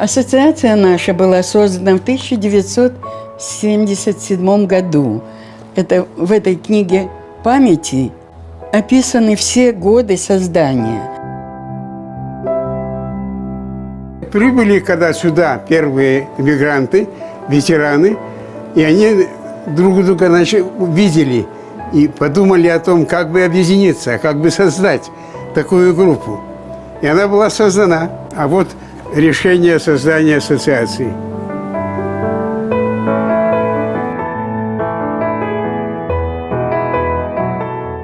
Ассоциация наша была создана в 1977 году. Это в этой книге памяти описаны все годы создания. Прибыли когда сюда первые мигранты, ветераны, и они друг друга видели и подумали о том, как бы объединиться, как бы создать такую группу. И она была создана. А вот решение создания ассоциации.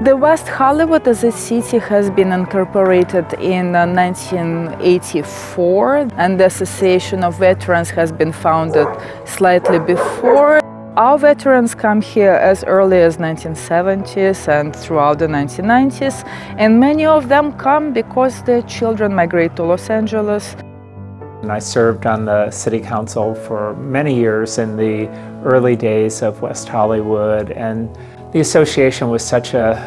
The West Hollywood as a city has been incorporated in 1984, and the Association of Veterans has been founded slightly before. Our veterans come here as early as 1970s and throughout the 1990s, and many of them come because their children migrate to Los Angeles. And I served on the City Council for many years in the early days of West Hollywood, and the association was such an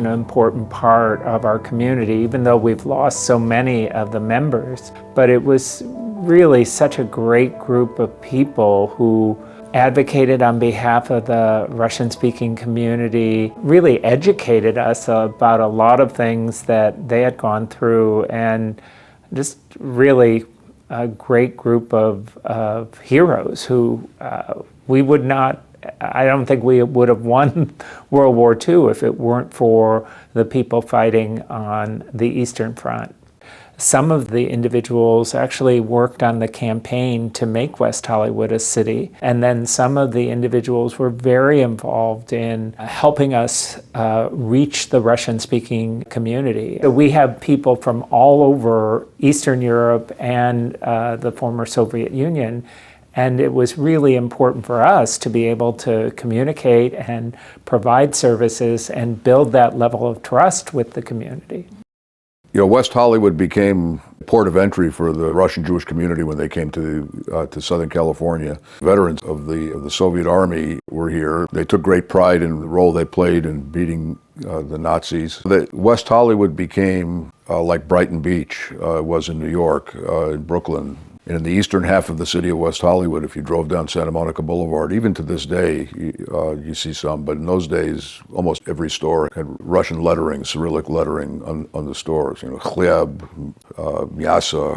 important part of our community, even though we've lost so many of the members. But it was really such a great group of people who advocated on behalf of the Russian-speaking community, really educated us about a lot of things that they had gone through, and just really a great group of heroes who I don't think we would have won World War II if it weren't for the people fighting on the Eastern Front. Some of the individuals actually worked on the campaign to make West Hollywood a city, and then some of the individuals were very involved in helping us reach the Russian-speaking community. We have people from all over Eastern Europe and the former Soviet Union, and it was really important for us to be able to communicate and provide services and build that level of trust with the community. You know, West Hollywood became a port of entry for the Russian Jewish community when they came to Southern California. Veterans of the Soviet Army were here. They took great pride in the role they played in beating the Nazis. West Hollywood became like Brighton Beach was in New York, in Brooklyn. And in the eastern half of the city of West Hollywood, if you drove down Santa Monica Boulevard, even to this day, you see some, but in those days, almost every store had Russian lettering, Cyrillic lettering on the stores. You know, chlieb, miasa.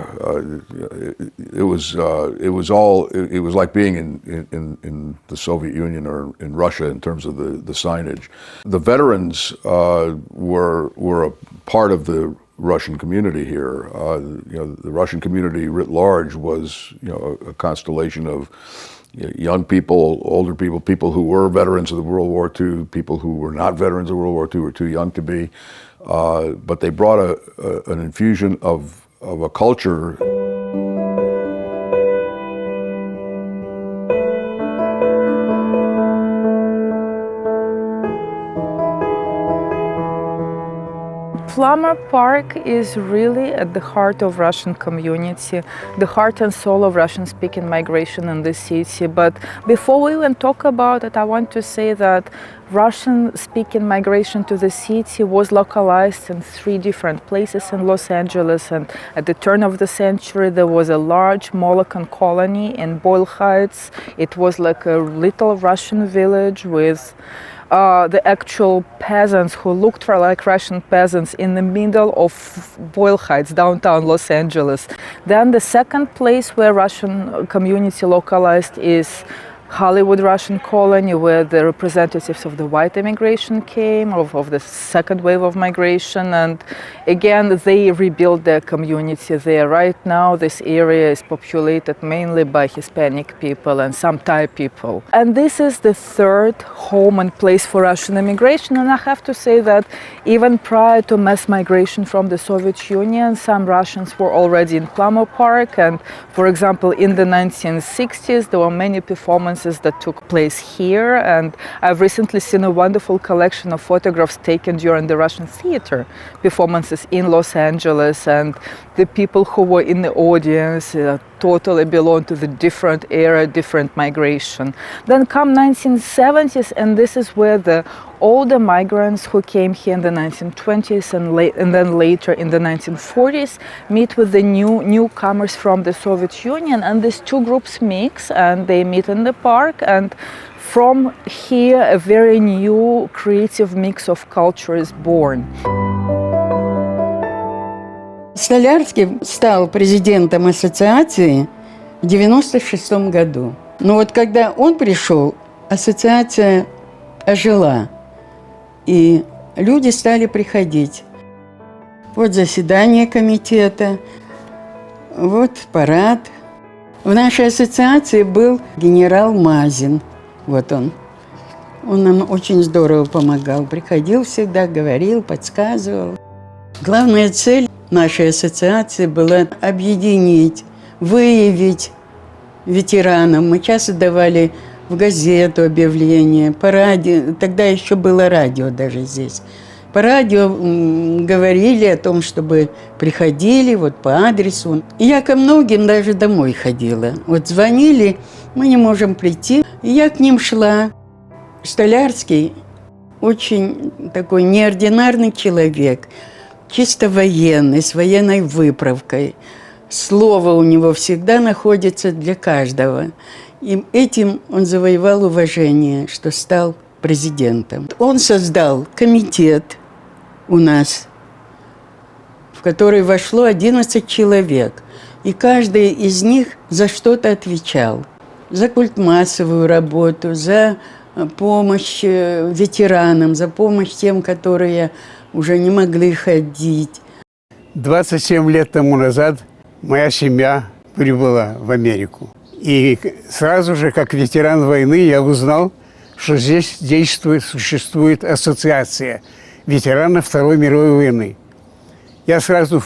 It was like being in the Soviet Union or in Russia in terms of the signage. The veterans were a part of the Russian community here. You know, the Russian community writ large was, you know, a constellation of young people, older people, people who were veterans of the World War II, people who were not veterans of World War II, were too young to be. But they brought an infusion of a culture. Plummer Park is really at the heart of Russian community, the heart and soul of Russian-speaking migration in the city. But before we even talk about it, I want to say that Russian-speaking migration to the city was localized in 3 different places in Los Angeles. And at the turn of the century, there was a large Molokan colony in Boyle Heights. It was like a little Russian village with the actual peasants who looked for like Russian peasants in the middle of Boyle Heights, downtown Los Angeles. Then the second place where Russian community localized is Hollywood Russian colony, where the representatives of the white immigration came, of the second wave of migration, and again they rebuilt their community there. Right now this area is populated mainly by Hispanic people and some Thai people. And this is the third home and place for Russian immigration, and I have to say that even prior to mass migration from the Soviet Union, some Russians were already in Plummer Park, and for example in the 1960s there were many performances that took place here, and I've recently seen a wonderful collection of photographs taken during the Russian theater performances in Los Angeles, and the people who were in the audience totally belong to the different era, different migration. Then come 1970s, and this is where the all the migrants who came here in the 1920s and then later in the 1940s meet with the newcomers from the Soviet Union, and these two groups mix and they meet in the park, and from here a very new creative mix of culture is born. Столярский стал президентом ассоциации в 1996 году. Но вот когда он пришел, ассоциация ожила, и люди стали приходить. Вот заседание комитета, вот парад. В нашей ассоциации был генерал Мазин. Вот он. Он нам очень здорово помогал. Приходил всегда, говорил, подсказывал. Главная цель нашей ассоциации была объединить, выявить ветеранов. Мы часто давали в газету объявления, по радио. Тогда еще было радио даже здесь. По радио говорили о том, чтобы приходили вот по адресу. И я ко многим даже домой ходила. Вот звонили, мы не можем прийти. И я к ним шла. Столярский очень такой неординарный человек, чисто военный, с военной выправкой. Слово у него всегда находится для каждого. И этим он завоевал уважение, что стал президентом. Он создал комитет у нас, в который вошло 11 человек. И каждый из них за что-то отвечал. За культмассовую работу, за помощь ветеранам, за помощь тем, которые уже не могли ходить. 27 лет тому назад моя семья прибыла в Америку. И сразу же, как ветеран войны, я узнал, что здесь существует ассоциация ветеранов Второй мировой войны. Я сразу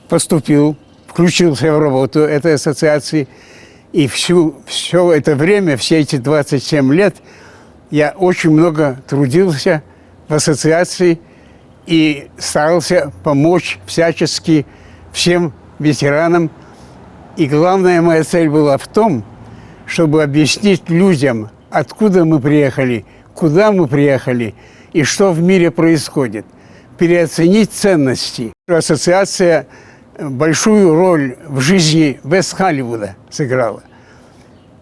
поступил, включился в работу этой ассоциации. И все это время, все эти 27 лет, я очень много трудился в ассоциации и старался помочь всячески всем ветеранам. И главная моя цель была в том, чтобы объяснить людям, откуда мы приехали, куда мы приехали и что в мире происходит. Переоценить ценности. Ассоциация большую роль в жизни Вест-Холливуда сыграла.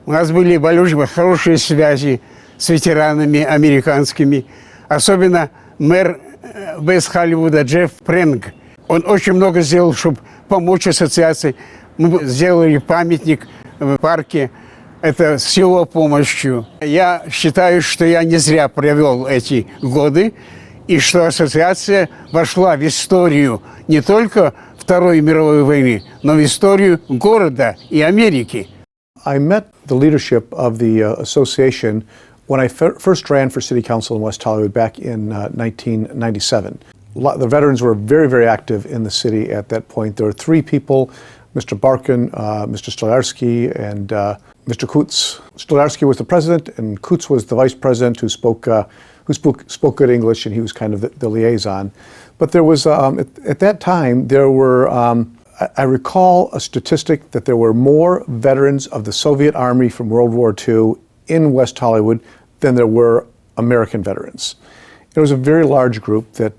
У нас были хорошие связи с ветеранами американскими. Особенно мэр Вест-Холливуда Джефф Прэнк. Он очень много сделал, чтобы помочь ассоциации. Мы сделали памятник в парке. Это с его помощью. Я считаю, что я не зря провел эти годы, и что ассоциация вошла в историю не только Второй мировой войны, но в историю города и Америки. I met the leadership of the association when I first ran for city council in West Hollywood back in 1997. The veterans were very, very active in the city at that point. There were three people, Mr. Barkin, Mr. Stolarski, and Mr. Kutz. Stolarski was the president, and Kutz was the vice president who spoke good English, and he was kind of the liaison. But there was, at that time, there were, I recall a statistic that there were more veterans of the Soviet Army from World War II in West Hollywood than there were American veterans. It was a very large group that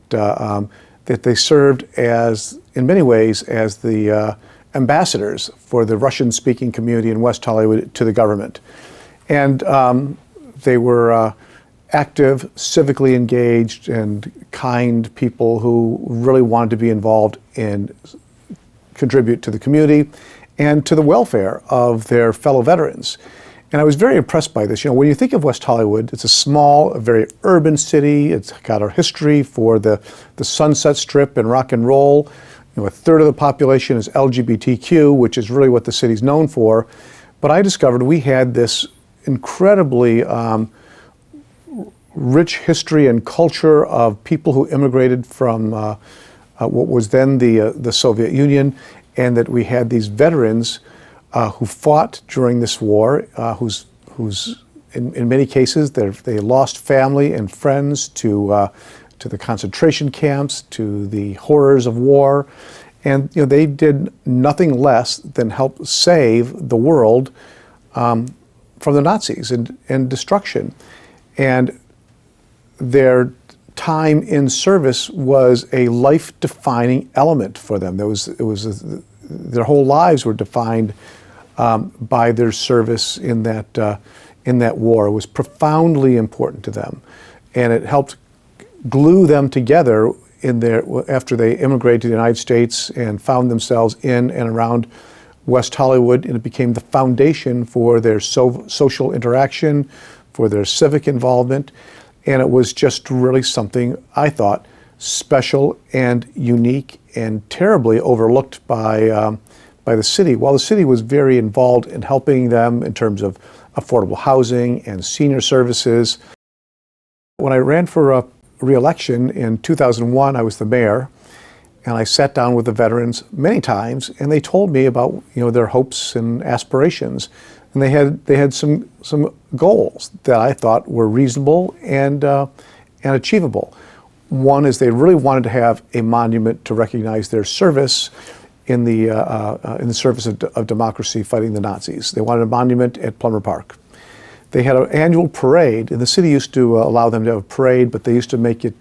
they served as, in many ways, as the ambassadors for the Russian-speaking community in West Hollywood to the government. And they were active, civically engaged, and kind people who really wanted to be involved and contribute to the community and to the welfare of their fellow veterans. And I was very impressed by this. You know, when you think of West Hollywood, it's a small, a very urban city. It's got a history for the Sunset Strip and rock and roll. You know, a third of the population is LGBTQ, which is really what the city's known for. But I discovered we had this incredibly rich history and culture of people who immigrated from what was then the Soviet Union, and that we had these veterans who fought during this war, who's in many cases they lost family and friends to the concentration camps, to the horrors of war, and you know they did nothing less than help save the world from the Nazis and destruction. And their time in service was a life-defining element for them. Their whole lives were defined by their service in that war. It was profoundly important to them, and it helped glue them together after they immigrated to the United States and found themselves in and around West Hollywood, and it became the foundation for their social interaction, for their civic involvement, and it was just really something, I thought, special and unique and terribly overlooked by the city. While the city was very involved in helping them in terms of affordable housing and senior services. When I ran for re-election in 2001, I was the mayor, and I sat down with the veterans many times, and they told me about their hopes and aspirations, and they had some goals that I thought were reasonable and achievable. One is they really wanted to have a monument to recognize their service in the service of democracy, fighting the Nazis. They wanted a monument at Plummer Park. They had an annual parade, and the city used to allow them to have a parade, but they used to make it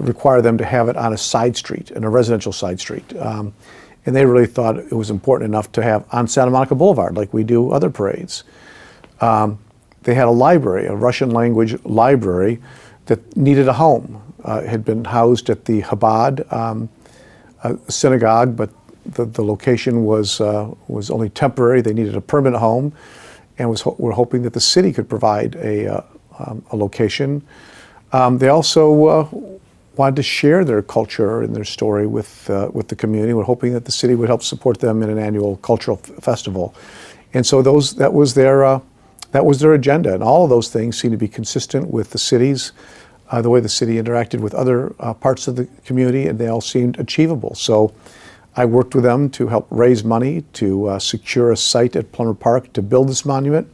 require them to have it on a side street, in a residential side street. And they really thought it was important enough to have on Santa Monica Boulevard, like we do other parades. They had a library, a Russian language library that needed a home. It had been housed at the Chabad synagogue, but the location was only temporary. They needed a permanent home, and were hoping that the city could provide a location. They also wanted to share their culture and their story with the community. We're hoping that the city would help support them in an annual cultural festival, and so that was their agenda. And all of those things seem to be consistent with the city's the way the city interacted with other parts of the community, and they all seemed achievable. So I worked with them to help raise money to secure a site at Plummer Park to build this monument.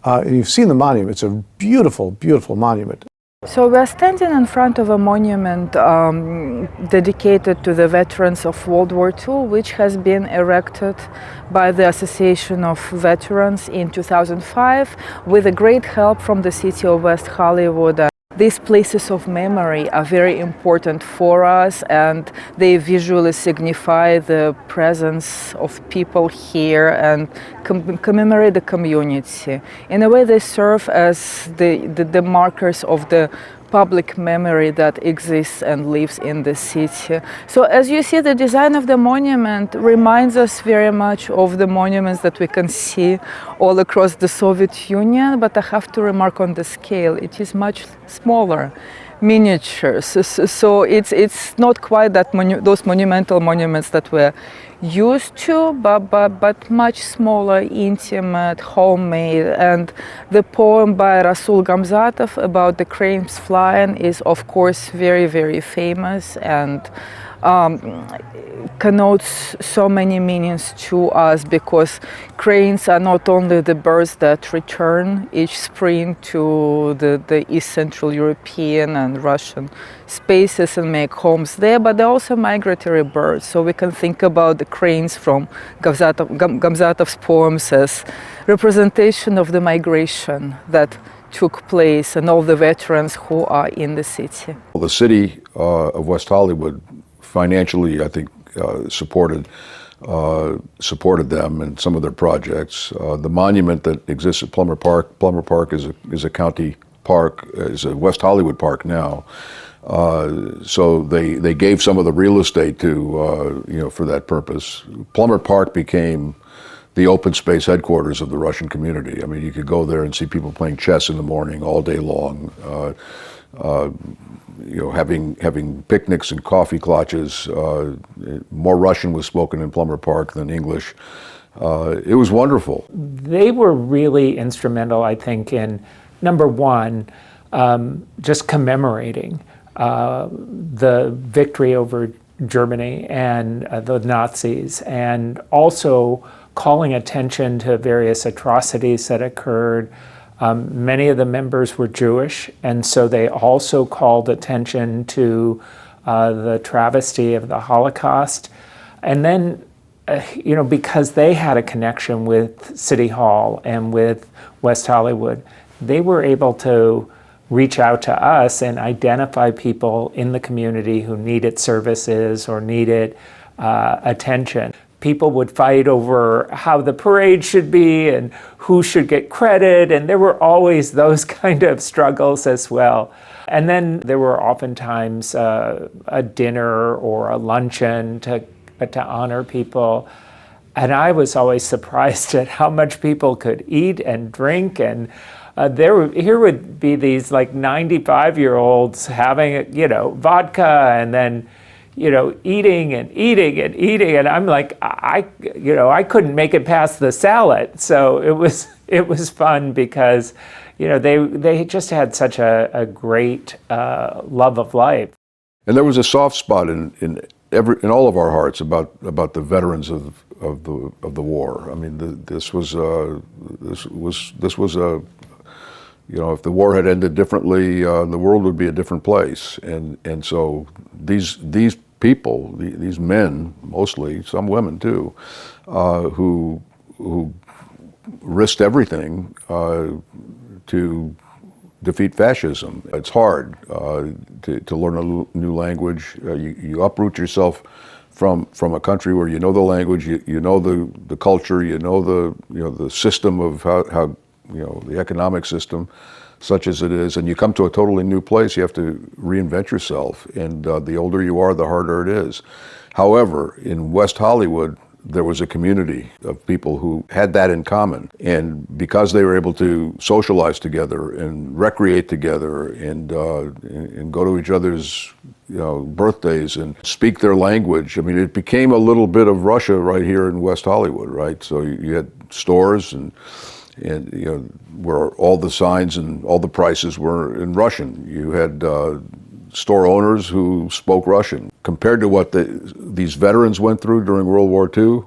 And you've seen the monument. It's a beautiful, beautiful monument. So we're standing in front of a monument dedicated to the veterans of World War II, which has been erected by the Association of Veterans in 2005 with a great help from the city of West Hollywood. These places of memory are very important for us, and they visually signify the presence of people here and commemorate the community. In a way, they serve as the markers of the public memory that exists and lives in the city. So as you see, the design of the monument reminds us very much of the monuments that we can see all across the Soviet Union, but I have to remark on the scale. It is much smaller, miniatures. So it's not quite that those monumental monuments that we're used to, but much smaller, intimate, homemade. And the poem by Rasul Gamzatov about the cranes flying is, of course, very, very famous and connotes so many meanings to us, because cranes are not only the birds that return each spring to the East Central European and Russian spaces and make homes there, but they're also migratory birds. So we can think about the cranes from Gamzatov's poems as representation of the migration that took place and all the veterans who are in the city. Well, the city of West Hollywood financially, I think, supported them in some of their projects. The monument that exists at Plummer Park is a county park, is a West Hollywood park now. So they gave some of the real estate to for that purpose. Plummer Park became the open space headquarters of the Russian community. I mean, you could go there and see people playing chess in the morning all day long. Having picnics and coffee clutches. More Russian was spoken in Plummer Park than English. It was wonderful. They were really instrumental, I think, in, number one, just commemorating the victory over Germany and the Nazis, and also calling attention to various atrocities that occurred. Many of the members were Jewish, and so they also called attention to the travesty of the Holocaust. And then, because they had a connection with City Hall and with West Hollywood, they were able to reach out to us and identify people in the community who needed services or needed attention. People would fight over how the parade should be and who should get credit, and there were always those kind of struggles as well. And then there were oftentimes a dinner or a luncheon to honor people. And I was always surprised at how much people could eat and drink. And here would be these like 95-year-olds having, vodka and then, eating and eating and eating. And I'm like, I couldn't make it past the salad. So it was fun because, they just had such a great love of life. And there was a soft spot in all of our hearts about the veterans of the war. I mean, this was a if the war had ended differently, the world would be a different place. And so these people, these men mostly, some women too, who risked everything to defeat fascism. It's hard to learn a new language. You uproot yourself from a country where you know the language, you know the culture, you know the system of how the economic system, such as it is, and you come to a totally new place. You have to reinvent yourself, and the older you are, the harder it is. However, in West Hollywood, there was a community of people who had that in common. And because they were able to socialize together and recreate together and go to each other's birthdays and speak their language, I mean, it became a little bit of Russia right here in West Hollywood, right? So you had stores and where all the signs and all the prices were in Russian. You had store owners who spoke Russian. Compared to what these veterans went through during World War II,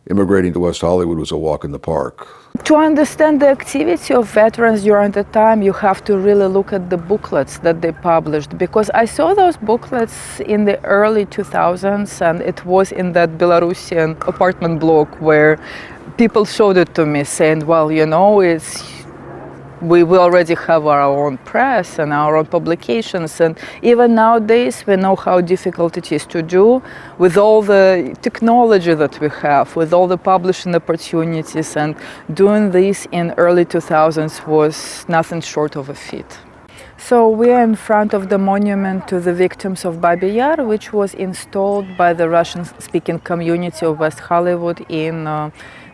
immigrating to West Hollywood was a walk in the park. To understand the activity of veterans during the time, you have to really look at the booklets that they published, because I saw those booklets in the early 2000s, and it was in that Belarusian apartment block where people showed it to me saying, well, we already have our own press and our own publications, and even nowadays we know how difficult it is to do with all the technology that we have, with all the publishing opportunities, and doing this in early 2000s was nothing short of a feat. So we are in front of the monument to the victims of Babi Yar, which was installed by the Russian-speaking community of West Hollywood in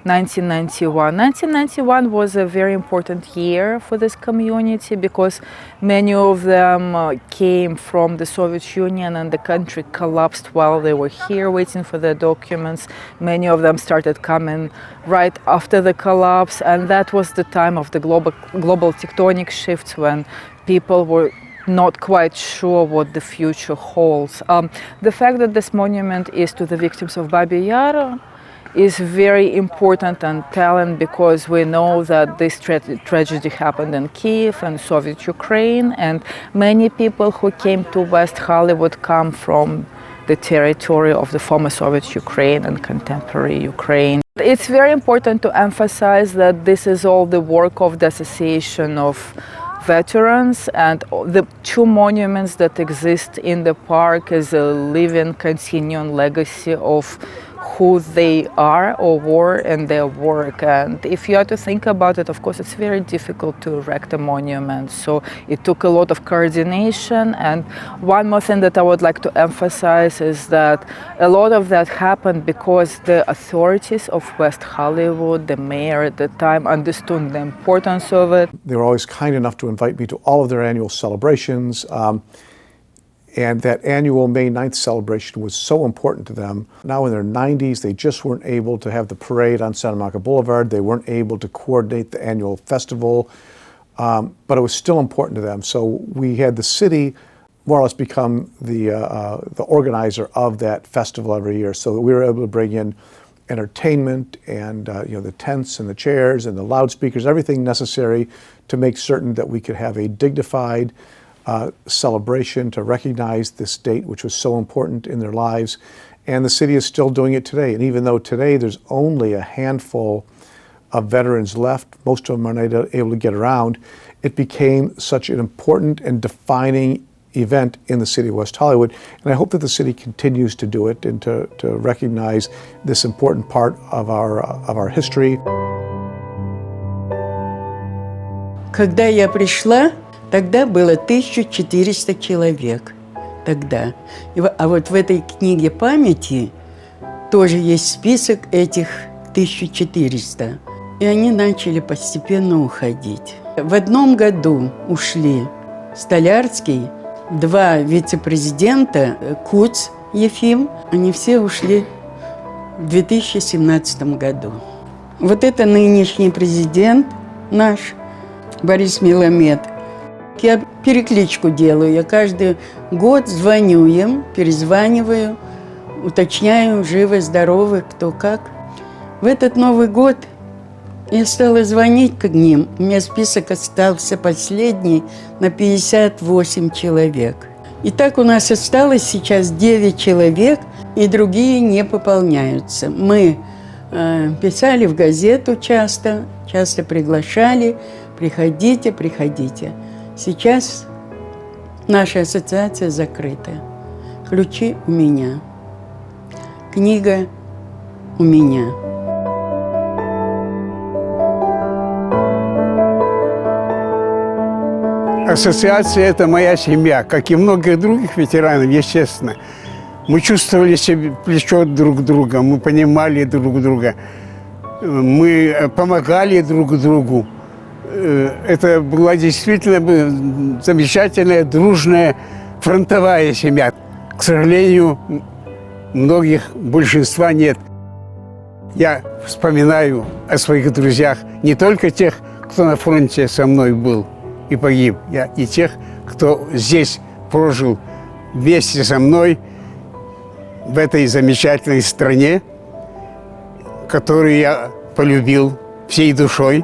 1991. 1991 was a very important year for this community because many of them came from the Soviet Union, and the country collapsed while they were here waiting for their documents. Many of them started coming right after the collapse, and that was the time of the global tectonic shifts when people were not quite sure what the future holds. The fact that this monument is to the victims of Babi Yar is very important and telling, because we know that this tragedy happened in Kiev and Soviet Ukraine, and many people who came to West Hollywood come from the territory of the former Soviet Ukraine and contemporary Ukraine. It's very important to emphasize that this is all the work of the Association of Veterans, and the two monuments that exist in the park is a living, continuing legacy of who they are or were in their work. And if you are to think about it, of course, it's very difficult to erect a monument. So it took a lot of coordination. And one more thing that I would like to emphasize is that a lot of that happened because the authorities of West Hollywood, the mayor at the time, understood the importance of it. They were always kind enough to invite me to all of their annual celebrations. And that annual May 9th celebration was so important to them. Now in their 90s, they just weren't able to have the parade on Santa Monica Boulevard. They weren't able to coordinate the annual festival, but it was still important to them. So we had the city more or less become the organizer of that festival every year. So we were able to bring in entertainment and the tents and the chairs and the loudspeakers, everything necessary to make certain that we could have a dignified celebration to recognize this date, which was so important in their lives. And the city is still doing it today. And even though today there's only a handful of veterans left. Most of them are not able to get around. It became such an important and defining event in the city of West Hollywood, and I hope that the city continues to do it and to recognize this important part of our history. Когда я пришла, тогда было 1400 человек. Тогда. А вот в этой книге памяти тоже есть список этих 1400. И они начали постепенно уходить. В одном году ушли Столярский, 2 вице-президента, Куц, Ефим, они все ушли в 2017 году. Вот это нынешний президент наш, Борис Миломед. Я перекличку делаю, я каждый год звоню им, перезваниваю, уточняю, живы-здоровы, кто как. В этот Новый год я стала звонить к ним. У меня список остался последний на 58 человек. И так у нас осталось сейчас 9 человек, и другие не пополняются. Мы писали в газету часто приглашали, приходите, приходите. Сейчас наша ассоциация закрыта. Ключи у меня. Книга у меня. Ассоциация – это моя семья, как и многих других ветеранов, естественно. Мы чувствовали себе плечо друг друга, мы понимали друг друга, мы помогали друг другу. Это была действительно замечательная, дружная, фронтовая семья. К сожалению, большинства нет. Я вспоминаю о своих друзьях, не только тех, кто на фронте со мной был и погиб, и тех, кто здесь прожил вместе со мной в этой замечательной стране, которую я полюбил всей душой.